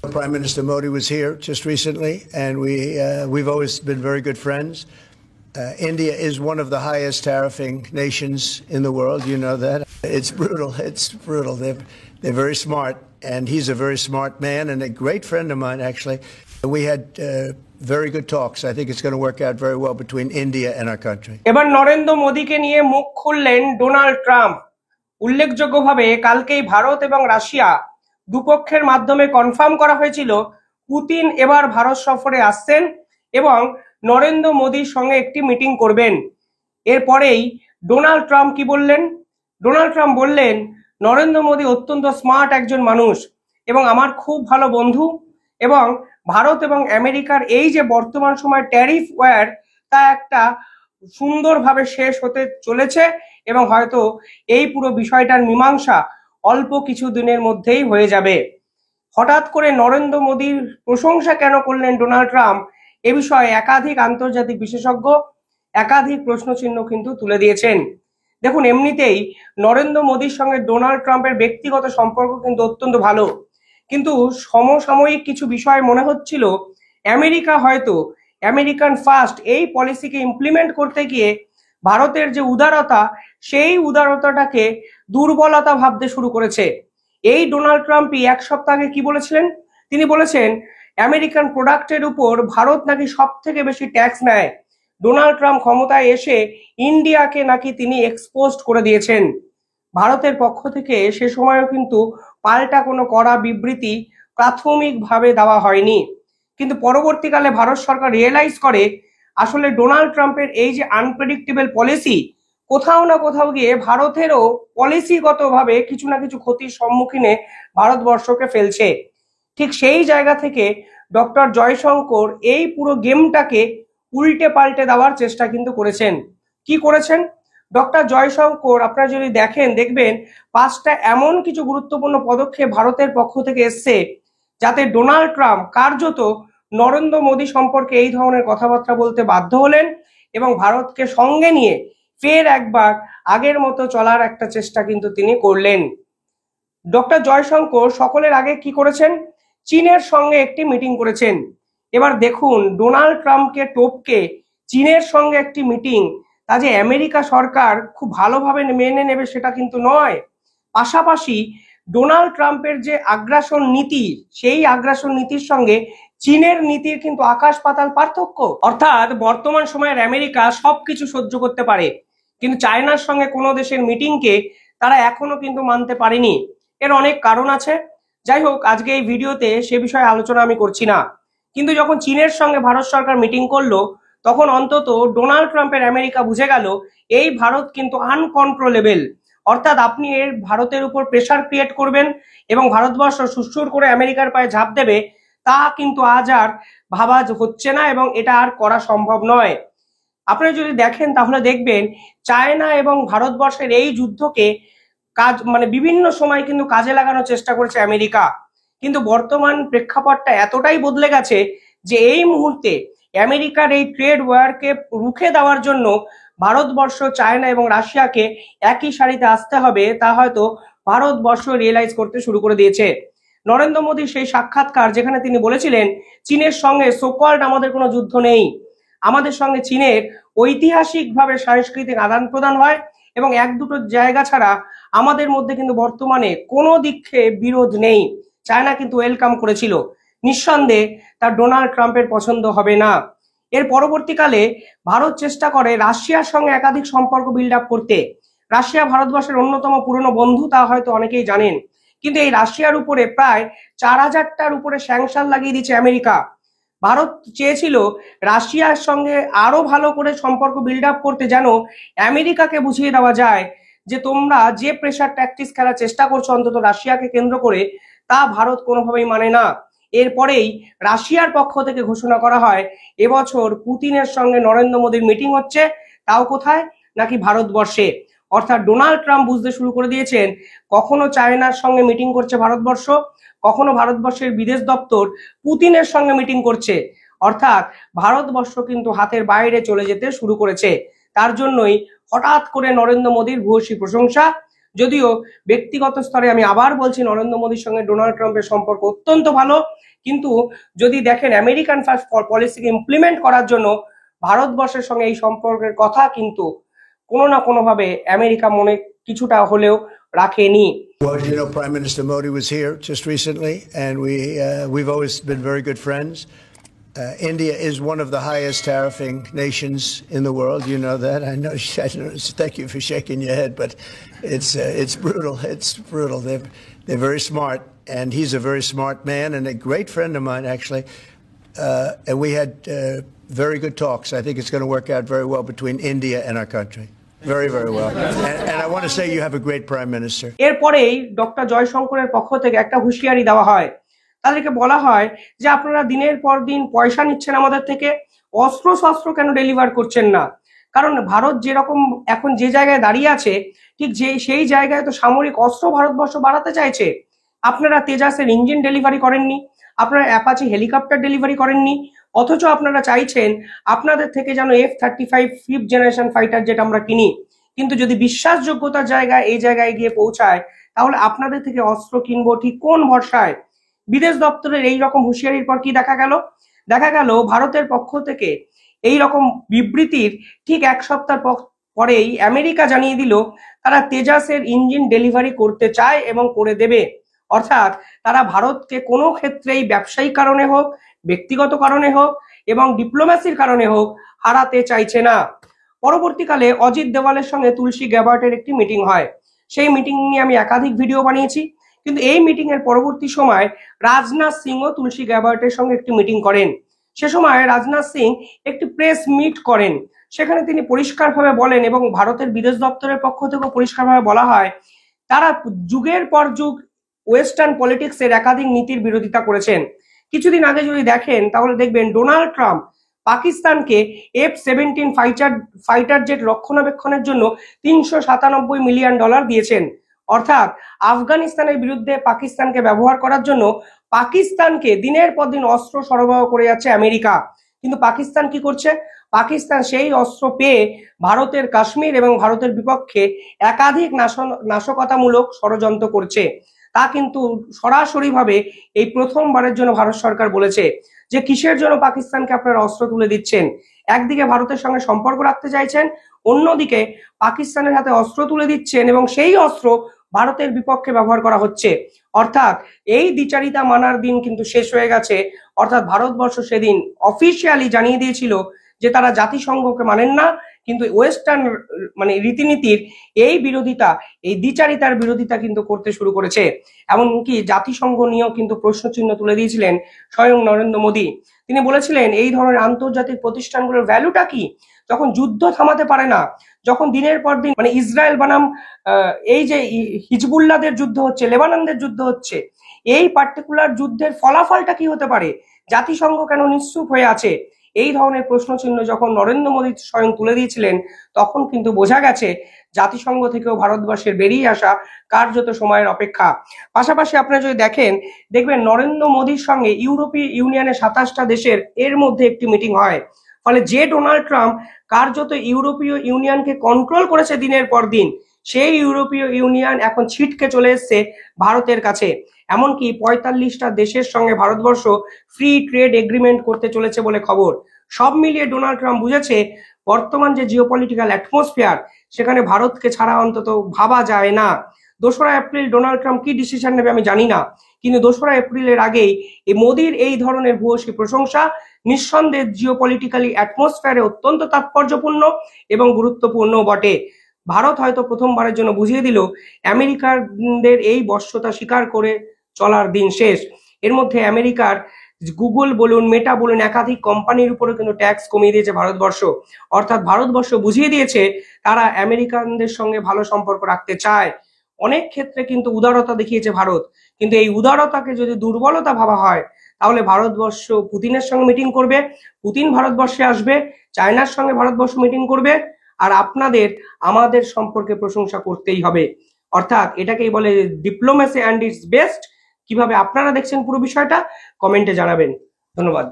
Prime Minister Modi was here just recently, and we've always been very good friends. India is one of the highest tariffing nations in the world. You know that. It's brutal. It's brutal. They're very smart, and he's a very smart man and a great friend of mine, actually. We had very good talks. I think it's going to work out very well between India and our country. এবার নরেন্দ্র মোদীকে নিয়ে মুখ খুললেন Donald Trump. উল্লেখযোগ্যভাবে কালকেই ভারত এবং Russia দুপক্ষের মাধ্যমে কনফার্ম করা হয়েছিল পুতিন এবার ভারত সফরে আসছেন এবং নরেন্দ্র মোদীর সঙ্গে একটি মিটিং করবেন। এরপরেই ডোনাল্ড ট্রাম্প কি বললেন? ডোনাল্ড ট্রাম্প বললেন, নরেন্দ্র মোদী অত্যন্ত স্মার্ট একজন মানুষ এবং আমার খুব ভালো বন্ধু, এবং ভারত এবং আমেরিকার এই যে বর্তমান সময় ট্যারিফ ওয়ার, তা একটা সুন্দরভাবে শেষ হতে চলেছে এবং হয়তো এই পুরো বিষয়টার মীমাংসা অল্প কিছু দিনের মধ্যেই হয়ে যাবে। হঠাৎ করে নরেন্দ্র মোদীর প্রশংসা কেন করলেন ডোনাল্ড ট্রাম্প, এ বিষয়ে একাধিক আন্তর্জাতিক বিশেষজ্ঞ একাধিক প্রশ্নচিহ্ন কিন্তু তুলে দিয়েছেন। দেখুন, এমনিতেই নরেন্দ্র মোদীর সঙ্গে ডোনাল্ড ট্রাম্পের ব্যক্তিগত সম্পর্ক কিন্তু অত্যন্ত ভালো, কিন্তু সমসাময়িক কিছু বিষয় মনে হচ্ছিল আমেরিকা হয়তো আমেরিকান ফার্স্ট এই পলিসিকে ইমপ্লিমেন্ট করতে গিয়ে ভারতের যে উদারতা, সেই উদারতাটাকে দুর্বলতা ভাবতে শুরু করেছে। এই ডোনাল্ড ট্রাম্পই এক সপ্তাহ আগে কি বলেছিলেন? তিনি বলেছেন আমেরিকান প্রোডাক্টের উপর ভারত নাকি সব থেকে বেশি ট্যাক্স নেয়। ডোনাল্ড ট্রাম্প ক্ষমতায় এসে ইন্ডিয়াকে নাকি তিনি এক্সপোজড করে দিয়েছেন। ভারতের পক্ষ থেকে সে সময়ও কিন্তু পাল্টা কোনো কড়া বিবৃতি প্রাথমিকভাবে দেওয়া হয়নি, কিন্তু পরবর্তীকালে ভারত সরকার রিয়েলাইজ করে আসলে ডোনাল্ড ট্রাম্পের এই যে আনপ্রেডিক্টেবল পলিসি কোথাও না কোথাও গিয়ে ভারতেরও পলিসিগতভাবে কিছু না কিছু ক্ষতির সম্মুখীনে ভারতবর্ষকে ফেলছে। ঠিক সেই জায়গা থেকে ডক্টর জয়শঙ্কর এই পুরো গেমটাকে উল্টে পাল্টে দেওয়ার চেষ্টা কিন্তু করেছেন। কি করেছেন ডক্টর জয়শঙ্কর? আপনারা যদি দেখবেন 5টা এমন কিছু গুরুত্বপূর্ণ পদক্ষেপ ভারতের পক্ষ থেকে এসছে, যাতে ডোনাল্ড ট্রাম্প কার্যত নরেন্দ্র মোদী সম্পর্কে এই ধরনের কথাবার্তা বলতে বাধ্য হলেন এবং ভারতকে সঙ্গে নিয়ে ফের একবার আগের মতো চলার একটা চেষ্টা কিন্তু তিনি করলেন। ডক্টর জয়শঙ্কর সকলের আগে কি করেছেন? চীনের সঙ্গে একটি মিটিং করেছেন। এবার দেখুন, ডোনাল্ড ট্রাম্পকে টপকে চীনের সঙ্গে একটি মিটিং, তা যে আমেরিকা সরকার খুব ভালোভাবে মেনে নেবে সেটা কিন্তু নয়। পাশাপাশি ডোনাল্ড ট্রাম্পের যে আগ্রাসন নীতি, সেই আগ্রাসন নীতির সঙ্গে চীনের নীতির কিন্তু আকাশ পাতাল পার্থক্য। অর্থাৎ বর্তমান সময়ের আমেরিকা সবকিছু সহ্য করতে পারে, কিন্তু চায়নার সঙ্গে কোনো দেশের মিটিংকে তারা এখনো কিন্তু মানতে পারেনি। এর অনেক কারণ আছে, যাই হোক আজকে এই ভিডিওতে সে বিষয়ে আলোচনা আমি করছি না। কিন্তু যখন চীনের সঙ্গে ভারত সরকার মিটিং করলো, তখন অন্তত ডোনাল্ড ট্রাম্পের আমেরিকা বুঝে গেল এই ভারত কিন্তু আনকন্ট্রোলেবল। অর্থাৎ আপনি এর ভারতের উপর প্রেসার ক্রিয়েট করবেন এবং ভারতবর্ষ সুসুর করে আমেরিকার পায়ে ঝাঁপ দেবে, তা কিন্তু আজ আর ভাবা হচ্ছে না এবং এটা আর করা সম্ভব নয়। আপনারা যদি দেখেন তাহলে দেখবেন চায়না এবং ভারতবর্ষের এই যুদ্ধকে বিভিন্ন সময় কিন্তু কাজে লাগানোর চেষ্টা করেছে আমেরিকা, কিন্তু বর্তমান প্রেক্ষাপটটা এতটাই বদলে গেছে যে এই মুহূর্তে আমেরিকার এই ট্রেড ওয়ারকে রুখে দেওয়ার জন্য ভারতবর্ষ, চায়না এবং রাশিয়াকে একই সারিতে আসতে হবে, তা হয়তো ভারতবর্ষ রিয়েলাইজ করতে শুরু করে দিয়েছে। নরেন্দ্র মোদীর সেই সাক্ষাৎকার, যেখানে তিনি বলেছিলেন চীনের সঙ্গে সোকল্ড আমাদের কোনো যুদ্ধ নেই, আমাদের সঙ্গে চীনের ঐতিহাসিকভাবে সাংস্কৃতিক আদান প্রদান হয় এবং এক দুটো জায়গা ছাড়া আমাদের মধ্যে কিন্তু বর্তমানে কোনো দিকে বিরোধ নেই। চায়না কিন্তু ওয়েলকাম করেছিল। নিঃসন্দেহে তার ডোনাল্ড ট্রাম্পের পছন্দ হবে না। এর পরবর্তীকালে ভারত চেষ্টা করে রাশিয়ার সঙ্গে একাধিক সম্পর্ক বিল্ড আপ করতে। রাশিয়া ভারতবর্ষের অন্যতম পুরনো বন্ধু, তা হয়তো অনেকেই জানেন, কিন্তু এই রাশিয়ার উপরে প্রায় 4000টার উপরে স্যাংশন লাগিয়ে দিচ্ছে আমেরিকা। ভারত চেয়েছিল রাশিয়ার সঙ্গে আরো ভালো করে সম্পর্ক বিল্ড আপ করতে, যেন আমেরিকাকে বুঝিয়ে দেওয়া যায় যে তোমরা যে প্রেসার ট্যাকটিক্স খেলার চেষ্টা করছো অন্তত রাশিয়াকে কেন্দ্র করে, তা ভারত কোনোভাবেই মানে না। এরপরেই রাশিয়ার পক্ষ থেকে ঘোষণা করা হয় এবছর পুতিনের সঙ্গে নরেন্দ্র মোদীর মিটিং হচ্ছে, তাও কোথায়? নাকি ভারতবর্ষে। অর্থাৎ ডোনাল্ড ট্রাম্প বুঝতে শুরু করে দিয়েছেন কখনো চায়নার সঙ্গে মিটিং করছে ভারতবর্ষ, কখনো ভারতবর্ষের বিদেশ দপ্তর পুতিনের সঙ্গে মিটিং করছে। অর্থাৎ ভারতবর্ষ কিন্তু হাতের বাইরে চলে যেতে শুরু করেছে। তার জন্যই হঠাৎ করে নরেন্দ্র মোদীর ভূয়সী প্রশংসা, যদিও ব্যক্তিগত স্তরে আমি আবার বলছি নরেন্দ্র মোদীর সঙ্গে ডোনাল্ড ট্রাম্পের সম্পর্ক অত্যন্ত ভালো, কিন্তু যদি দেখেন আমেরিকান ফার্স্ট পলিসিকে ইমপ্লিমেন্ট করার জন্য ভারতবর্ষের সঙ্গে এই সম্পর্কের কথা কিন্তু কোনো না কোনোভাবে আমেরিকা মনে কিছুটা হলেও রাখেনি। Well, you know, Prime Minister Modi was here just recently, and we've always been very good friends. India is one of the highest tariffing nations in the world. You know that. I know. Thank you for shaking your head, but it's brutal. It's brutal. They're very smart, and he's a very smart man and a great friend of mine, actually. And we had very good talks. I think it's going to work out very well between India and our country. Very, very well. And I want to say you have a great Prime Minister. এরপরেই doctor জয়শঙ্করের পক্ষ থেকে একটা হুঁশিয়ারি দেওয়া হয়। তাদেরকে বলা হয় যে আপনারা দিনের পর দিন পয়সা নিচ্ছেন আমাদের থেকে, অস্ত্র শস্ত্র কেন ডেলিভার করছেন না? কারণ ভারত যেরকম এখন যে জায়গায় দাঁড়িয়ে আছে, ঠিক সেই জায়গায় তো সামরিক অস্ত্র ভারতবর্ষ বাড়াতে চাইছে। আপনারা তেজাসের ইঞ্জিন ডেলিভারি করেননি, আপনারা অ্যাপাচি হেলিকপ্টার ডেলিভারি করেননি, অথচ আপনারা চাইছেন আপনাদের থেকে যেন F-35 5th জেনারেশন ফাইটার যেটা আমরা কিনি। কিন্তু যদি বিশ্বাসযোগ্যতার জায়গায় এই জায়গায় গিয়ে পৌঁছায়, তাহলে আপনাদের থেকে অস্ত্র কিনবো ঠিক কোন ভরসায়? বিদেশ দপ্তরের এই রকম হুঁশিয়ারির পর কি দেখা গেল? দেখা গেল ভারতের পক্ষ থেকে এই রকম বিবৃতির ঠিক এক সপ্তাহ পরেই আমেরিকা জানিয়ে দিল তারা তেজাসের ইঞ্জিন ডেলিভারি করতে চায় এবং করে দেবে। অর্থাৎ তারা ভারতকে কোনো ক্ষেত্রেই ব্যবসায়িক কারণে হোক, ব্যক্তিগত কারণে হোক এবং ডিপ্লোম্যাসির কারণে হোক হারাতে চাইছে না। পরবর্তীকালে অজিত দেওয়ালের সঙ্গে তুলসী গ্যাবার্টের একটি মিটিং হয়। সেই মিটিং নিয়ে আমি একাধিক ভিডিও বানিয়েছি, কিন্তু এই মিটিং এর পরবর্তী সময় রাজনাথ সিংও তুলসী গ্যাবার্টের সঙ্গে একটি মিটিং করেন। সে সময় রাজনাথ সিং একটি প্রেস মিট করেন। সেখানে তিনি পরিষ্কারভাবে বলেন এবং ভারতের বিদেশ দপ্তরের পক্ষ থেকেও পরিষ্কারভাবে বলা হয় তারা যুগের পর যুগ ওয়েস্টার্ন পলিটিক্সের একাধিক নীতির বিরোধিতা করেছেন। কিছুদিন আগে যদি দেখেন তাহলে দেখবেন ডোনাল্ড ট্রাম্প পাকিস্তানকে F-17 ফাইটার জেট রক্ষণাবেক্ষণের জন্য $397 মিলিয়ন দিয়েছেন। অর্থাৎ আফগানিস্তানের বিরুদ্ধে পাকিস্তানকে ব্যবহার করার জন্য পাকিস্তানকে দিনের পর দিন অস্ত্র সরবরাহ করে যাচ্ছে আমেরিকা। কিন্তু পাকিস্তান কি করছে? পাকিস্তান সেই অস্ত্র পেয়ে ভারতের কাশ্মীর এবং ভারতের বিপক্ষে একাধিক নাশকতামূলক ষড়যন্ত্র করছে। তা কিন্তু সরাসরিভাবে এই প্রথমবারের জন্য ভারত সরকার বলেছে যে কিসের জন্য পাকিস্তানকে আপনারা অস্ত্র তুলে দিচ্ছেন। একদিকে ভারতের সঙ্গে সম্পর্ক রাখতে চাইছেন, অন্যদিকে পাকিস্তানের হাতে অস্ত্র তুলে দিচ্ছেন এবং সেই অস্ত্র ভারতের বিপক্ষে ব্যবহার করা হচ্ছে। অর্থাৎ এই দ্বিচারিতা মানার দিন কিন্তু শেষ হয়ে গেছে। অর্থাৎ ভারতবর্ষ সেদিন অফিসিয়ালি জানিয়ে দিয়েছিল যে তারা জাতিসংঘকে মানেন না, কিন্তু ওয়েস্টার্ন রীতিনীতির এই বিরোধিতা, এই দ্বিচারিতার বিরোধিতা কিন্তু করতে শুরু করেছে। এমনকি জাতিসংঘ নিয়েও কিন্তু প্রশ্নচিহ্ন তুলে দিয়েছিলেন স্বয়ং নরেন্দ্র মোদী। তিনি বলেছিলেন এই ধরনের আন্তর্জাতিক প্রতিষ্ঠানগুলোর ভ্যালুটা কি, যখন যুদ্ধ থামাতে পারে না, যখন দিনের পর দিন ইসরায়েল বানাম এই যে হিজবুল্লাহদের যুদ্ধ হচ্ছে, লেবাননদের যুদ্ধ হচ্ছে, এই পার্টিকুলার যুদ্ধের ফলাফলটা কি হতে পারে? জাতিসংঘ কেন নিশ্চুপ হয়ে আছে? এই ধরনের প্রশ্নচিহ্ন যখন নরেন্দ্র মোদী স্বয়ং তুলে দিয়েছিলেন, তখন কিন্তু বোঝা গেছে জাতিসংঘ থেকেও ভারতবর্ষের বেরিয়ে আসা কার্যত সময়ের অপেক্ষা। পাশাপাশি আপনারা যদি দেখবেন নরেন্দ্র মোদীর সঙ্গে ইউরোপীয় ইউনিয়নের 27টা দেশের এর মধ্যে একটি মিটিং হয়। ফলে যে ডোনাল্ড ট্রাম্প কার্যত ইউরোপীয় ইউনিয়নকে কন্ট্রোল করেছে দিনের পর দিন, সেই ইউরোপীয় ইউনিয়ন এখন ছিটকে চলে এসছে ভারতের কাছে। এমনকি 45টা দেশের সঙ্গে ভারতবর্ষ ফ্রি ট্রেড এগ্রিমেন্ট করতে চলেছে বলে খবর। সব মিলিয়ে ডোনাল্ড ট্রাম্প বুঝেছে বর্তমান যে জিওপলিটিক্যাল অ্যাটমসফিয়ার, সেখানে ভারতকে ছাড়া অন্তত ভাবা যায় না। 2রা এপ্রিল ডোনাল্ড ট্রাম্প কি ডিসিশন নেবে আমি জানি না, কিন্তু 2রা এপ্রিলের আগেই এই মোদির এই ধরনের ভূয়সী প্রশংসা নিঃসন্দেহে জিওপলিটিক্যালি অ্যাটমসফিয়ারে অত্যন্ত তাৎপর্যপূর্ণ এবং গুরুত্বপূর্ণ বটে। ভারত হয়তো প্রথমবারের জন্য বুঝিয়ে দিল আমেরিকানদের এই বশ্যতা স্বীকার করে চলার দিন শেষ। এর মধ্যে আমেরিকার গুগল বলুন, মেটা বলুন, একাধিক কোম্পানির উপরে কিন্তু ট্যাক্স কমিয়ে দিয়েছে ভারতবর্ষ। অর্থাৎ ভারতবর্ষ বুঝিয়ে দিয়েছে তারা আমেরিকানদের সঙ্গে ভালো সম্পর্ক রাখতে চায়। অনেক ক্ষেত্রে কিন্তু উদারতা দেখিয়েছে ভারত, কিন্তু এই উদারতাকে যদি দুর্বলতা ভাবা হয়, তাহলে ভারতবর্ষ পুতিনের সঙ্গে মিটিং করবে, পুতিন ভারতবর্ষে আসবে, চায়নার সঙ্গে ভারতবর্ষ মিটিং করবে, আর আমাদের সম্পর্কে প্রশংসা করতেই হবে। অর্থাৎ এটাকেই বলে ডিপ্লোমেসি অ্যান্ড ইটস বেস্ট। কিভাবে আপনারা দেখছেন পুরো বিষয়টা কমেন্টে জানাবেন। ধন্যবাদ।